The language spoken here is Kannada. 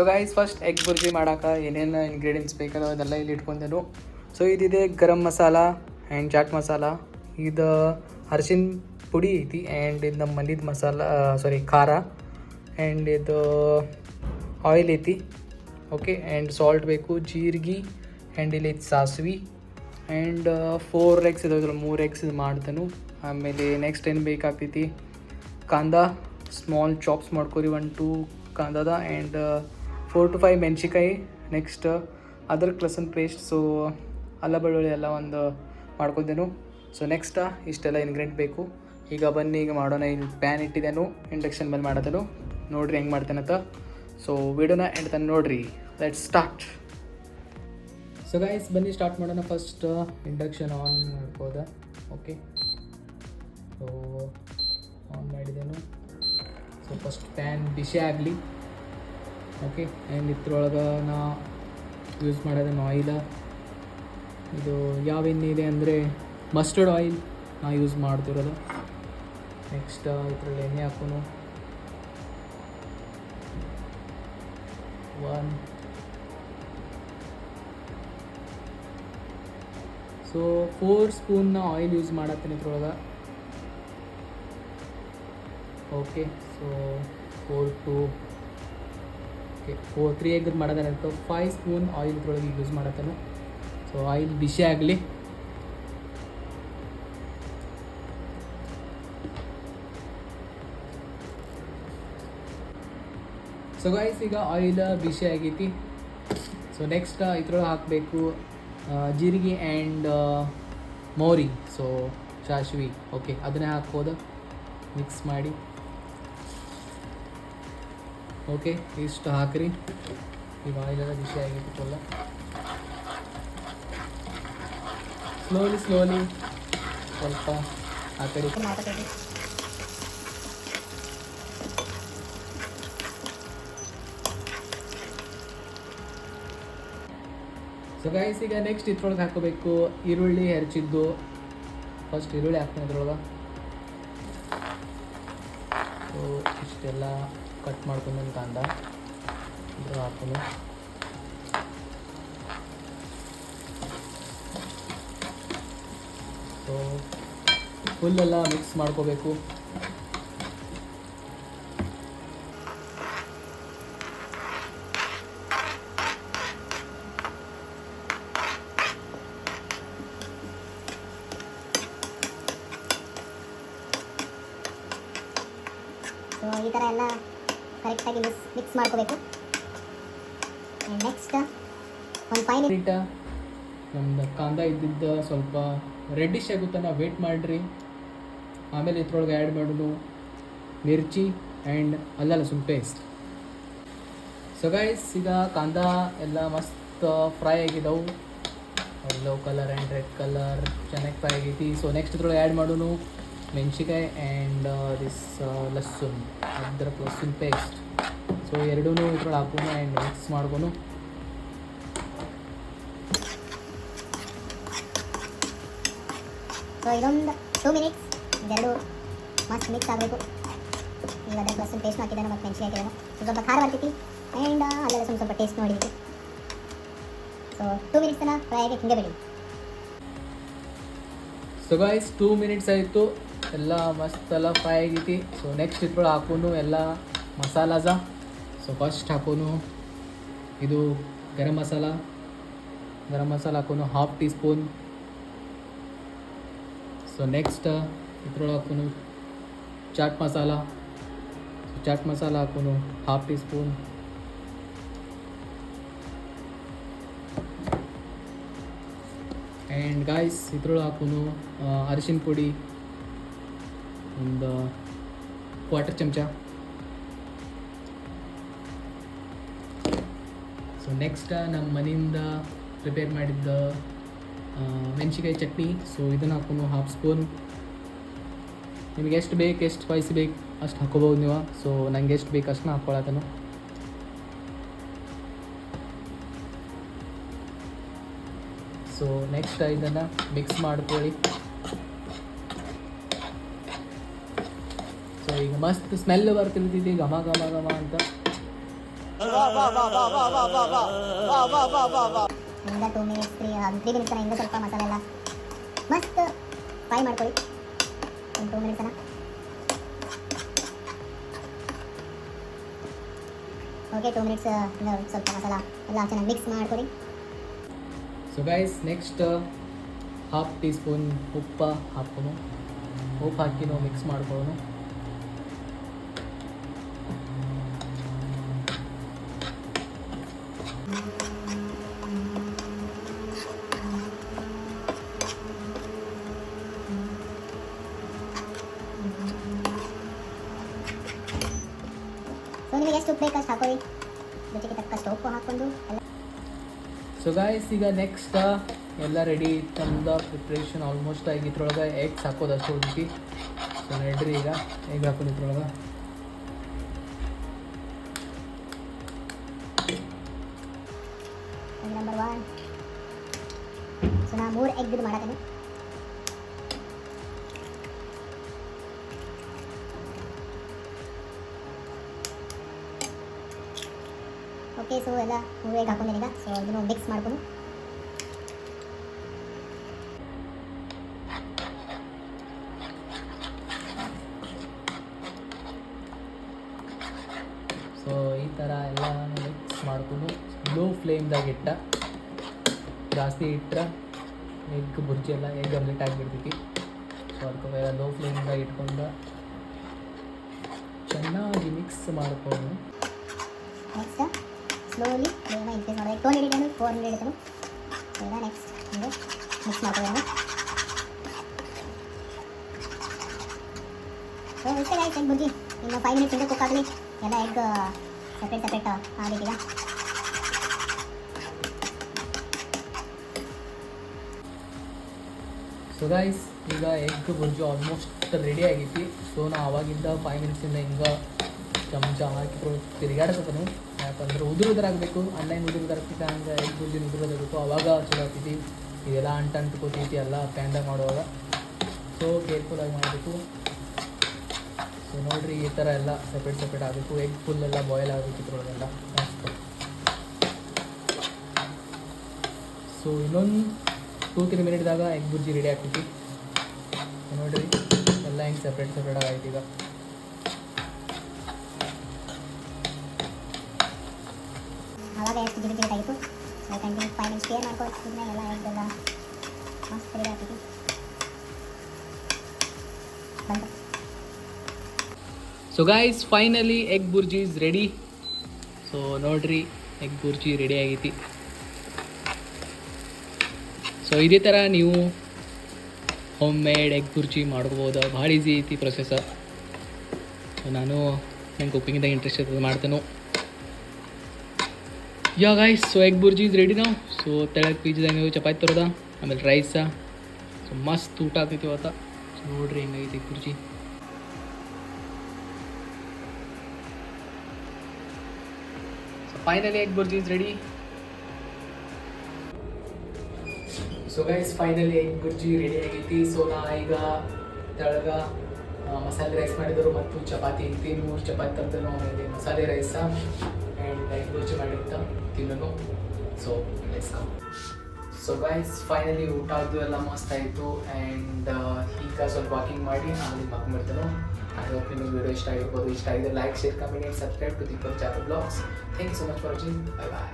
ಗೈಸ್ ಫಸ್ಟ್ ಎಗ್ ಬುರ್ಜಿ ಮಾಡೋಕೆ ಏನೇನು ಇಂಗ್ರೀಡಿಯೆಂಟ್ಸ್ ಬೇಕಲ್ಲ ಅದೆಲ್ಲ ಇಲ್ಲಿ ಇಟ್ಕೊಂಡೆನು. ಸೊ ಇದಿದೆ ಗರಂ ಮಸಾಲ ಆ್ಯಂಡ್ ಚಾಟ್ ಮಸಾಲ, ಇದು ಅರಿಶಿನ ಪುಡಿ ಐತಿ, ಆ್ಯಂಡ್ ಇದು ನಮ್ಮ ಮನಿದ ಮಸಾಲ ಖಾರ, ಆ್ಯಂಡ್ ಇದು ಆಯಿಲ್ ಐತಿ. ಓಕೆ, ಆ್ಯಂಡ್ ಸಾಲ್ಟ್ ಬೇಕು, ಜೀರಿಗೆ, ಆ್ಯಂಡ್ ಇಲ್ಲಿ ಸಾಸಿವೆ, ಆ್ಯಂಡ್ 4 ಎಗ್ಸ್ ಇದಾವೆ, 3 ಎಗ್ಸ್ ಇದು ಮಾಡ್ತೇನೆ. ಆಮೇಲೆ ನೆಕ್ಸ್ಟ್ ಏನು ಬೇಕಾಗ್ತೈತಿ, ಕಾಂದ ಸ್ಮಾಲ್ ಚಾಪ್ಸ್ ಮಾಡ್ಕೊರಿ, 1-2 ಕಾಂದದ, ಆ್ಯಂಡ್ 4 to 5 ಮೆಣಸಿಕಾಯಿ. ನೆಕ್ಸ್ಟ್ ಅದ್ರಕ್ ಲಸನ್ ಪೇಸ್ಟ್, ಸೊ ಅಲ್ಲ ಬೆಳ್ಳುಳ್ಳಿ ಎಲ್ಲ ಒಂದು ಮಾಡ್ಕೊತೇನು. ಸೊ ನೆಕ್ಸ್ಟ್ ಇಷ್ಟೆಲ್ಲ ಇಂಗ್ರೀಡಿಯೆಂಟ್ ಬೇಕು. ಈಗ ಬನ್ನಿ ಈಗ ಮಾಡೋಣ. ಇಲ್ಲಿ ಪ್ಯಾನ್ ಇಟ್ಟಿದ್ದೇನು, ಇಂಡಕ್ಷನ್ ಮೇಲೆ ಮಾಡತ್ತೇನು, ನೋಡಿರಿ ಹೆಂಗೆ ಮಾಡ್ತೇನಂತ. ಸೊ ವಿಡಿಯೋನ ಎಂಡ್ ತನಕ ನೋಡಿರಿ. Let's start. ಸೊ ಗೈಸ್ ಬನ್ನಿ ಸ್ಟಾರ್ಟ್ ಮಾಡೋಣ. ಫಸ್ಟ್ ಇಂಡಕ್ಷನ್ ಆನ್ ಮಾಡ್ಬೋದ. ಓಕೆ, ಸೊ ಆನ್ ಮಾಡಿದ್ದೇನು. ಸೊ ಫಸ್ಟ್ ಪ್ಯಾನ್ ಬಿಸಿ ಆಗಲಿ. ಓಕೆ, ಆ್ಯಂಡ್ ಇದ್ರೊಳಗೆ ನಾ ಯೂಸ್ ಮಾಡೋದೇನು ಆಯಿಲ, ಇದು ಯಾವ ಎಣ್ಣೆ ಇದೆ ಅಂದರೆ ಮಸ್ಟರ್ಡ್ ಆಯಿಲ್ ನಾ ಯೂಸ್ ಮಾಡ್ತಿರೋದು. ನೆಕ್ಸ್ಟ್ ಇದರಲ್ಲಿ ಎಣ್ಣೆ ಹಾಕೋನು. 1 ಸೊ 4 ಸ್ಪೂನ್ನ ಆಯಿಲ್ ಯೂಸ್ ಮಾಡತ್ತೀನಿ ಇದ್ರೊಳಗೆ. ಓಕೆ, ಸೊ 3 ಎಗ್ ಮಾಡೋದೇನಂತ 5 ಸ್ಪೂನ್ ಆಯಿಲ್ ಇದ್ರೊಳಗೆ ಯೂಸ್ ಮಾಡತ್ತೇನೆ. ಸೊ ಆಯಿಲ್ ಬಿಸಿ ಆಗಲಿ. ಸೊ ಗೈಸ್ ಈಗ ಆಯಿಲ್ ಬಿಸಿ ಆಗೈತಿ. ಸೊ ನೆಕ್ಸ್ಟ್ ಇದ್ರೊಳಗೆ ಹಾಕಬೇಕು ಜೀರಿಗೆ ಆ್ಯಂಡ್ ಮೋರಿ, ಸೊ ಸಾಸಿವೆ. ಓಕೆ, ಅದನ್ನೇ ಹಾಕ್ಬೋದು, ಮಿಕ್ಸ್ ಮಾಡಿ. ಓಕೆ, ಇಷ್ಟು ಹಾಕ್ರಿ. ಈಗ ಆಯಿಲೆಲ್ಲ ಬಿಸಿ ಆಗೈತಿ ಫುಲ್ಲ. ಸ್ಲೋಲಿ ಸ್ವಲ್ಪ ಆ ಕಡೆ. ಸೊ ಗೈಸ್ ಈಗ ನೆಕ್ಸ್ಟ್ ಇದ್ರೊಳಗೆ ಹಾಕೋಬೇಕು ಈರುಳ್ಳಿ ಹೆಚ್ಚಿದ್ದು. ಫಸ್ಟ್ ಈರುಳ್ಳಿ ಹಾಕ್ತೀನಿ ಇದ್ರೊಳಗೆ. ಸೊ ಇಷ್ಟೆಲ್ಲ ಕಟ್ ಮಾಡ್ಕೊಂಡು ಕಾಂದ ಇದ್ರ ಹಾಕೋನು. ಸೊ ಫುಲ್ಲೆಲ್ಲ ಮಿಕ್ಸ್ ಮಾಡ್ಕೋಬೇಕು. ಸೊ ಈ ಥರ ಎಲ್ಲ ಕರೆಕ್ಟಾಗಿ ಮಿಕ್ಸ್ ಮಾಡ್ಕೋಬೇಕು. ನೆಕ್ಸ್ಟ್ ಒಂದು 5 ಮಿನಿಟ್ ನಮ್ದು ಕಾಂದ ಇದ್ದಿದ್ದು ಸ್ವಲ್ಪ ರೆಡ್ಡಿಶ್ ಆಗುತ್ತೆ, ನಾವು ವೇಟ್ ಮಾಡಿರಿ. ಆಮೇಲೆ ಇದ್ರೊಳಗೆ ಆ್ಯಡ್ ಮಾಡೋದು ಮಿರ್ಚಿ ಆ್ಯಂಡ್ ಅಲ್ಲ ಲಸೂನ್ ಪೇಸ್ಟ್. ಸೊ ಗೈಸ್ ಈಗ ಕಾಂದ ಎಲ್ಲ ಮಸ್ತ್ ಫ್ರೈ ಆಗಿದ್ದವು, yellow colour and red colour ಚೆನ್ನಾಗಿ ಫ್ರೈ ಆಗೈತಿ. ಸೊ ನೆಕ್ಸ್ಟ್ ಇದ್ರೊಳಗೆ ಆ್ಯಡ್ ಮಾಡೋನು ಮೆಣಸಿಕಾಯಿ ಆ್ಯಂಡ್ ದಿಸ್ ಲಸೂನ್, ಅದ್ರಕ್ ಲಸೂನ್ ಪೇಸ್ಟ್. ಸೊ ಎರಡೂ ಇದ್ರೊಳಗೆ ಹಾಕೋನು ಆ್ಯಂಡ್ ಮಿಕ್ಸ್ ಮಾಡ್ಕೊನು. ಸೊ ಇದೊಂದು 2 ಮಿನಿಟ್ಸ್ ಇದೆರಡು ಮಸ್ತ್ ಮಿಕ್ಸ್ ಆಗಬೇಕು. ಈಗ ಅದಕ್ಕೆ ಲಸೂನ್ ಪೇಸ್ಟ್ ಹಾಕಿದ್ದಾನೆ ಮತ್ತು ಮೆಣಸಿನ ಹಾಕಿದ್ದಾನೆ. ಸ್ವಲ್ಪ ಖಾರ ಬರ್ತೈತಿ ಆ್ಯಂಡ್ ಅಲ್ಲ ಲಸೂನ್ ಸ್ವಲ್ಪ ಟೇಸ್ಟ್ ನೋಡಿದ್ವಿ. ಸೊ 2 ಮಿನಿಟ್ಸ್ ತನಕ ಫ್ರೈ ಆಗಿ ಹಿಂಗೆ ಬಿಡಿ. ಸೊ ಗೈಸ್ 2 ಮಿನಿಟ್ಸ್ ಆಯಿತು, ಎಲ್ಲ ಮಸ್ತ್ ಎಲ್ಲ ಫ್ರೈ ಆಗೈತಿ. ಸೊ ನೆಕ್ಸ್ಟ್ ಇದ್ರೊಳಗೆ ಹಾಕೋನು ಎಲ್ಲ ಮಸಾಲಾಸ. ಸೊ ಫಸ್ಟ್ ಹಾಕೋನು ಇದು ಗರಂ ಮಸಾಲ ಹಾಕೋನು 1/2 ಟೀ ಸ್ಪೂನ್. ಸೊ ನೆಕ್ಸ್ಟ್ ಇದ್ರೊಳಗೆ ಹಾಕೋನು ಚಾಟ್ ಮಸಾಲ ಹಾಕೋನು 1/2 ಟೀ ಸ್ಪೂನ್. ಆ್ಯಂಡ್ ಗಾಯ್ಸ್ ಇದ್ರೊಳಗೆ ಹಾಕೋನು ಅರಿಶಿನ ಪುಡಿ ಒಂದು 1/4 ಚಮಚ. ಸೊ ನೆಕ್ಸ್ಟ್ ನಮ್ಮ ಮನೆಯಿಂದ ಪ್ರಿಪೇರ್ ಮಾಡಿದ್ದ ಮೆಣಸಿಕಾಯಿ ಚಟ್ನಿ, ಸೊ ಇದನ್ನು ಹಾಕೋನು 1/2 ಸ್ಪೂನ್. ನಿಮಗೆ ಎಷ್ಟು ಬೇಕು, ಎಷ್ಟು ಸ್ಪೈಸಿ ಬೇಕು ಅಷ್ಟು ಹಾಕೋಬೋದು ನೀವು. ಸೊ ನನಗೆ ಎಷ್ಟು ಬೇಕು ಅಷ್ಟನ್ನ ಹಾಕ್ಕೊಳತನು. ಸೊ ನೆಕ್ಸ್ಟ್ ಇದನ್ನು ಮಿಕ್ಸ್ ಮಾಡ್ಕೊಳ್ಳಿ. ಸೊ ಈಗ ಮಸ್ತ್ ಸ್ಮೆಲ್ ಬರ್ತಿರ್ತೈತಿ, ಘಮ ಘಮ ಘಮ ಅಂತ. ಹಿಂಗೆ 2 ಮಿನಿಟ್ಸ್ 3 ಮಿನಿಟ್ಸ್ ಹಿಂಗೆ ಸ್ವಲ್ಪ ಮಸಾಲೆ ಎಲ್ಲ ಮಸ್ತ್ ಫ್ರೈ ಮಾಡ್ಕೊಳ್ಳಿ ಒಂದು 2 ಮಿನಿಟ್ಸ್ ಓಕೆ 2 ಮಿನಿಟ್ಸ್ ಸ್ವಲ್ಪ ಮಸಾಲ ಎಲ್ಲ ಚೆನ್ನಾಗಿ ಮಿಕ್ಸ್ ಮಾಡ್ಕೊಳ್ಳಿ. So guys next half tea spoon ಉಪ್ಪು ಹಾಕೋನು. ಉಪ್ಪು ಹಾಕಿ ನಾವು ಮಿಕ್ಸ್ ಮಾಡ್ಕೊಳ್ಳೋಣ. ಸೊ ನಿಮಗೆ ಎಷ್ಟು ಉಪ್ಪು ಬೇಕಷ್ಟು ಹಾಕೊಳ್ಳಿ. ರುಚಿಗೆ ತಕ್ಕಷ್ಟು ಉಪ್ಪು ಹಾಕ್ಕೊಂಡು ಎಲ್ಲ. ಸೊ ಗಾಯ್ಸ್ ಈಗ ನೆಕ್ಸ್ಟ್ ಎಲ್ಲ ರೆಡಿ ತಂದ ಪ್ರಿಪ್ರೇಷನ್ ಆಲ್ಮೋಸ್ಟ್ ಆಗಿ ಇದ್ರೊಳಗೆ ಎಗ್ಸ್ ಹಾಕೋದು ಅಷ್ಟು ಉಳಿತಿ. ಸೊ ನಡ್ರಿ ಈಗ ಎಗ್ ಹಾಕೋದು ಇದ್ರೊಳಗೆ. ನಂಬರ್ 1. ಸೊ ನಾ 3 ಎಗ್ ಇದು ಮಾಡತ್ತೀನಿ. ಓಕೆ ಸೊ ಎಲ್ಲ 3 ಎಗ್ ಹಾಕೊಂಡಿದ್ದೀನಿ ಈಗ. ಸೊ ಇದನ್ನು ಮಿಕ್ಸ್ ಮಾಡ್ಕೊಂಡು ಸೊ ಈ ಥರ ಎಲ್ಲ ಮಿಕ್ಸ್ ಮಾಡ್ಕೊಂಡು ಲೋ ಫ್ಲೇಮ್ದಾಗ ಇಟ್ಟ. ಜಾಸ್ತಿ ಇಟ್ಟರೆ ಎಗ್ ಬುರ್ಜಿ ಎಲ್ಲ ಎಗ್ ಆಮ್ಲೆಟ್ ಆಗಿಬಿಡ್ತೈತಿ. ಸೊ ಅದಕ್ಕೆ ಲೋ ಫ್ಲೇಮ್ದಾಗ ಇಟ್ಕೊಂಡು ಚೆನ್ನಾಗಿ ಮಿಕ್ಸ್ ಮಾಡ್ಕೊಂಡು ನೆಕ್ಸ್ಟ್ ಸ್ಲೋಲಿ ಫ್ಲೇಮ್ನ ಇನ್ಕ್ರೀಸ್ ಮಾಡಿದೆ. 2 ಹಿಡಿತಾನು 4 ಹಿಡಿತಾನು. ಸೊ ಈಗ ನೆಕ್ಸ್ಟ್ ಹಿಂಗೆ ಮಿಕ್ಸ್ ಮಾಡ್ಕೊಳ್ಳೋಣ. ಸೊ ಇಷ್ಟೇ ಗೈಸ್ ಎಗ್ ಬುರ್ಜಿ. ಇನ್ನು 5 ಮಿನಿಟ್ಸ್ ಹಿಂಗೆ ಕುಕ್ ಆಗಲಿ. ಎಲ್ಲ ಎಗ್ ಸಪ್ರೇಟ್ ಆಗಬೇಕೀಗ. ಸೊ ಗೈಸ್ ಈಗ ಎಗ್ ಬುರ್ಜಿ ಆಲ್ಮೋಸ್ಟ್ ರೆಡಿ ಆಗೈತಿ. ಸೊ ನಾ ಆವಾಗಿಂದ 5 ಮಿನಿಟ್ಸಿಂದ ಹಿಂಗೆ ಚಮಚ ಹಾಕಿ ತಿರುಗಾಡ್ಸೋನು. ಯಾಕಂದ್ರೆ ಉದುರಾಗಬೇಕು. ಅನ್ನ ಉದುರಾಗ್ತೈತೆ ಹಂಗೆ ಎಗ್ ಬುರ್ಜಿನ ಉದುರೋದಾಗಬೇಕು. ಅವಾಗ ಚಲೋ ಆಗ್ತೈತಿ. ಇದೆಲ್ಲ ಅಂಟ್ಕೋತೈತಿ ಎಲ್ಲ ಪ್ಯಾನ್ದಾಗ ಮಾಡುವಾಗ. ಸೊ ಕೇರ್ಫುಲ್ಲಾಗಿ ಮಾಡಬೇಕು. ಸೊ ನೋಡಿರಿ ಈ ಥರ ಎಲ್ಲ ಸಪ್ರೇಟ್ ಆಗಬೇಕು. ಎಗ್ ಫುಲ್ಲೆಲ್ಲ ಬಾಯ್ಲ್ ಆಗಬೇಕು ಇದ್ರೊಳಗೆಲ್ಲ ಮಸ್ತ್. ಸೊ ಇನ್ನೊಂದು 2-3 ಮಿನಿಟ್ದಾಗ ಎಗ್ ಬುರ್ಜಿ ರೆಡಿ ಆಗ್ತೈತಿ. ನೋಡಿರಿ ಎಲ್ಲ ಹಿಂಗೆ ಸಪ್ರೇಟ್ ಆಗೈತಿ ಈಗ. ಆವಾಗ ಎಷ್ಟು ಜಿಗಿ ಆಗಿತ್ತು. ಸೊ ಕಂಟಿನ್ಯೂ 5 ಮಿನಿಟ್ಸ್ ಕ್ಲಿಯರ್ ಮಾಡ್ಕೊಳ್ತಿದ್ದೆ. ಎಲ್ಲ ಎಗ್ ಎಲ್ಲ ಮಸ್ತ್ ರೆಡಿ ಆಗ್ತೈತಿ. ಬಂತು. So guys finally egg bhurji is ready. So ನೋಡ್ರಿ ಎಗ್ ಬುರ್ಜಿ ರೆಡಿ ಆಗೈತಿ. ಸೊ ಇದೇ ಥರ ನೀವು ಹೋಮ್ ಮೇಡ್ ಎಗ್ ಬುರ್ಜಿ ಮಾಡ್ಕೋಬೋದು. ಭಾಳ ಈಸಿ ಐತಿ ಪ್ರೊಸೆಸ್. ಸೊ ನಾನು ನಂಗೆ ಕುಕ್ಕಿಂಗ್ದಾಗ ಇಂಟ್ರೆಸ್ಟ್ ಇರ್ತದೆ ಮಾಡ್ತೇನೆ. ಯಾ guys so egg bhurji is ready ನಾವು. ಸೊ ತೆಳಗೆ ಪೀಜ್ದಾಗ ನೀವು ಚಪಾತಿ ತರೋದ, ಆಮೇಲೆ ರೈಸ. ಸೊ ಮಸ್ತ್ ಊಟ ಆಗ್ತೈತಿ ಇವತ್ತು. ಸೊ ನೋಡ್ರಿ ಹೆಂಗೈತಿ egg bhurji. Finally egg bhurji is ready. So guys finally egg bhurji ready ಆಗೈತಿ. ಸೊ ನಾ ಈಗ ತೆಳಗ ಮಸಾಲೆ ರೈಸ್ ಮಾಡಿದರು ಮತ್ತು ಚಪಾತಿ 3 ಚಪಾತಿ ತರ್ತೇನೆ. ಆಮೇಲೆ ಮಸಾಲೆ ರೈಸ ಆ್ಯಂಡ್ ಎಗ್ ಬುರ್ಜಿ ಮಾಡಿರ್ತ ತಿನ್ನೋನು. So let's come. So guys finally ಊಟ ಅದು ಎಲ್ಲ ಮಸ್ತ್ ಆಯಿತು. ಆ್ಯಂಡ್ ಈಗ ಸ್ವಲ್ಪ ವಾಕಿಂಗ್ ಮಾಡಿ ಆಮೇಲೆ ಮಕ್ಕೊಂಡ್ಬಿಡ್ತೇನೆ. ಐ ಹೋಪ್ ನಿಮಗೆ ವಿಡಿಯೋ ಇಷ್ಟ ಆಗಿರ್ಬೋದು. ಇಷ್ಟ ಆಗಿದೆ like, share, comment and subscribe to Deepak Jadhav blogs. Thank you so much for watching. Bye bye.